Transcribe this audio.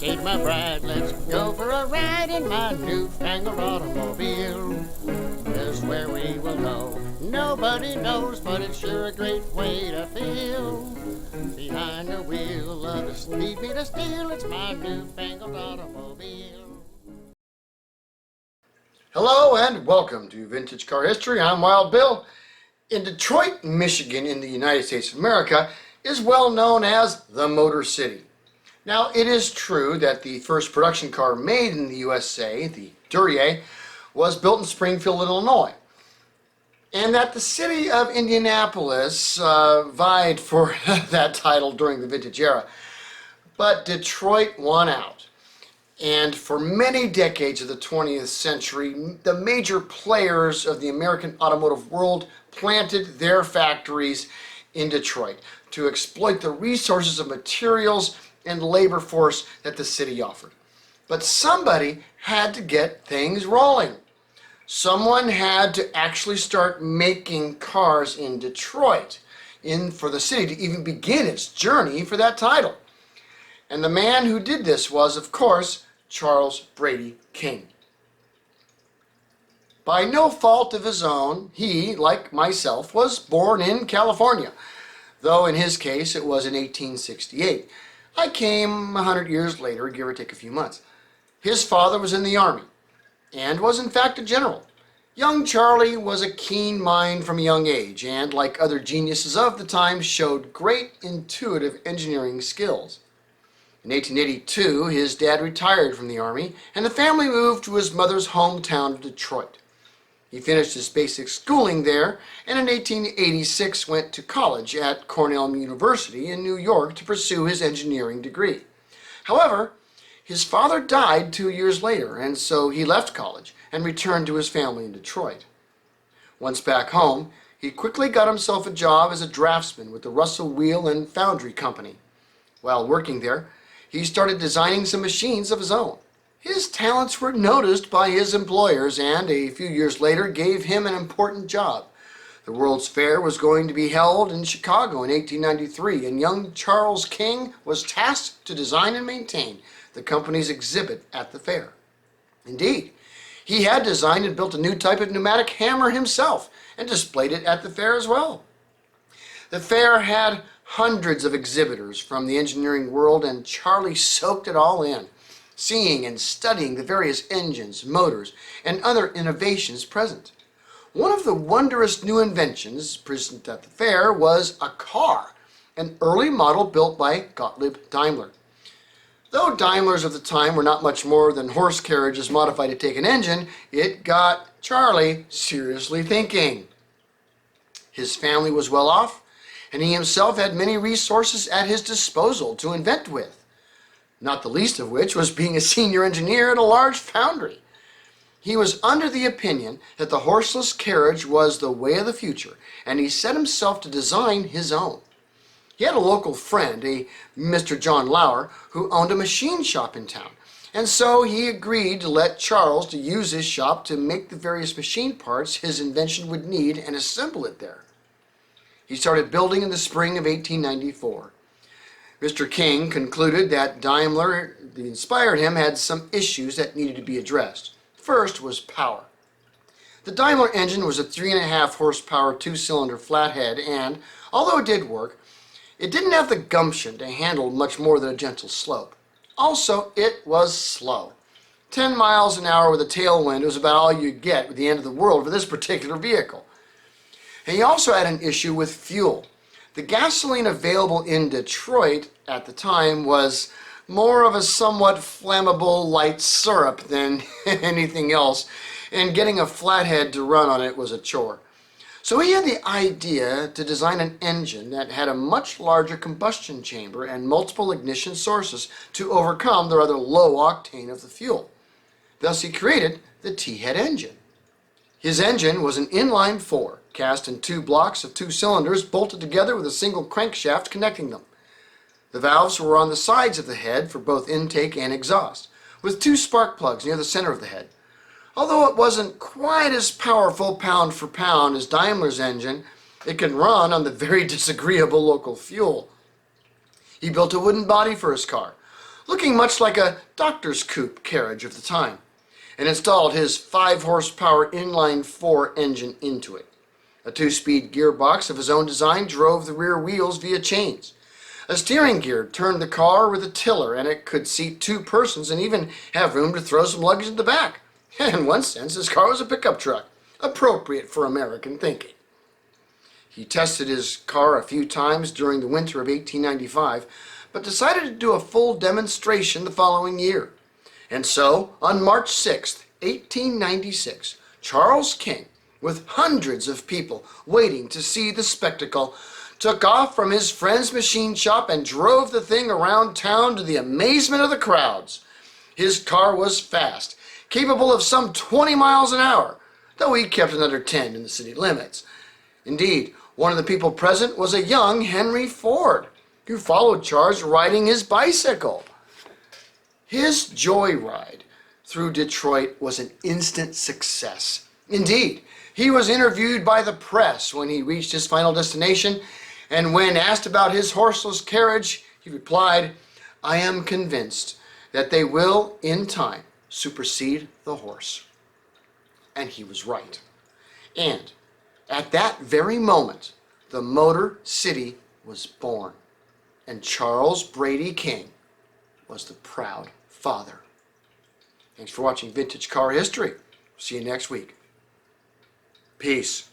meet my bride. Let's go for a ride in my newfangled automobile. Just where we will go, nobody knows, but it's sure a great way to feel. Behind the wheel of the Speed Meter Steel, it's my newfangled automobile. Hello and welcome to Vintage Car History. I'm Wild Bill. In Detroit, Michigan, in the United States of America, is well known as the Motor City. Now, it is true that the first production car made in the USA, the Duryea, was built in Springfield, Illinois, and that the city of Indianapolis vied for that title during the vintage era. But Detroit won out. And for many decades of the 20th century, the major players of the American automotive world planted their factories in Detroit to exploit the resources of materials and labor force that the city offered. But somebody had to get things rolling. Someone had to actually start making cars in Detroit for the city to even begin its journey for that title. And the man who did this was, of course, Charles Brady King. By no fault of his own, he, like myself, was born in California, though in his case it was in 1868. I came 100 years later, give or take a few months. His father was in the Army, and was in fact a general. Young Charlie was a keen mind from a young age, and like other geniuses of the time, showed great intuitive engineering skills. In 1882, his dad retired from the Army, and the family moved to his mother's hometown of Detroit. He finished his basic schooling there, and in 1886 went to college at Cornell University in New York to pursue his engineering degree. However, his father died 2 years later, and so he left college and returned to his family in Detroit. Once back home, he quickly got himself a job as a draftsman with the Russell Wheel and Foundry Company. While working there, he started designing some machines of his own. His talents were noticed by his employers, and a few years later gave him an important job. The World's Fair was going to be held in Chicago in 1893, and young Charles King was tasked to design and maintain the company's exhibit at the fair. Indeed, he had designed and built a new type of pneumatic hammer himself and displayed it at the fair as well. The fair had hundreds of exhibitors from the engineering world, and Charlie soaked it all in, seeing and studying the various engines, motors, and other innovations present. One of the wondrous new inventions present at the fair was a car, an early model built by Gottlieb Daimler. Though Daimlers of the time were not much more than horse carriages modified to take an engine, it got Charlie seriously thinking. His family was well off, and he himself had many resources at his disposal to invent with, not the least of which was being a senior engineer at a large foundry. He was under the opinion that the horseless carriage was the way of the future, and he set himself to design his own. He had a local friend, a Mr. John Lauer, who owned a machine shop in town, and so he agreed to let Charles to use his shop to make the various machine parts his invention would need and assemble it there. He started building in the spring of 1894. Mr. King concluded that Daimler, that inspired him, had some issues that needed to be addressed. First was power. The Daimler engine was a 3.5 horsepower two-cylinder flathead, and although it did work, it didn't have the gumption to handle much more than a gentle slope. Also, it was slow. 10 miles an hour with a tailwind was about all you'd get with the end of the world for this particular vehicle. And he also had an issue with fuel. The gasoline available in Detroit at the time was more of a somewhat flammable light syrup than anything else, and getting a flathead to run on it was a chore. So he had the idea to design an engine that had a much larger combustion chamber and multiple ignition sources to overcome the rather low octane of the fuel. Thus he created the T-head engine. His engine was an inline 4, cast in 2 blocks of 2 cylinders bolted together with a single crankshaft connecting them. The valves were on the sides of the head for both intake and exhaust, with 2 spark plugs near the center of the head. Although it wasn't quite as powerful pound for pound as Daimler's engine, it could run on the very disagreeable local fuel. He built a wooden body for his car, looking much like a doctor's coupe carriage of the time, and installed his 5 horsepower inline-4 engine into it. A 2-speed gearbox of his own design drove the rear wheels via chains. A steering gear turned the car with a tiller, and it could seat 2 persons and even have room to throw some luggage in the back. In one sense, his car was a pickup truck, appropriate for American thinking. He tested his car a few times during the winter of 1895, but decided to do a full demonstration the following year. And so, on March 6, 1896, Charles King, with hundreds of people waiting to see the spectacle, took off from his friend's machine shop and drove the thing around town to the amazement of the crowds. His car was fast, capable of some 20 miles an hour, though he kept it under 10 in the city limits. Indeed, one of the people present was a young Henry Ford, who followed Charles riding his bicycle. His joyride through Detroit was an instant success. Indeed, he was interviewed by the press when he reached his final destination, and when asked about his horseless carriage, he replied, "I am convinced that they will, in time, supersede the horse." And he was right. And at that very moment, the Motor City was born, and Charles Brady King was the proud father. Thanks for watching Vintage Car History. See you next week. Peace.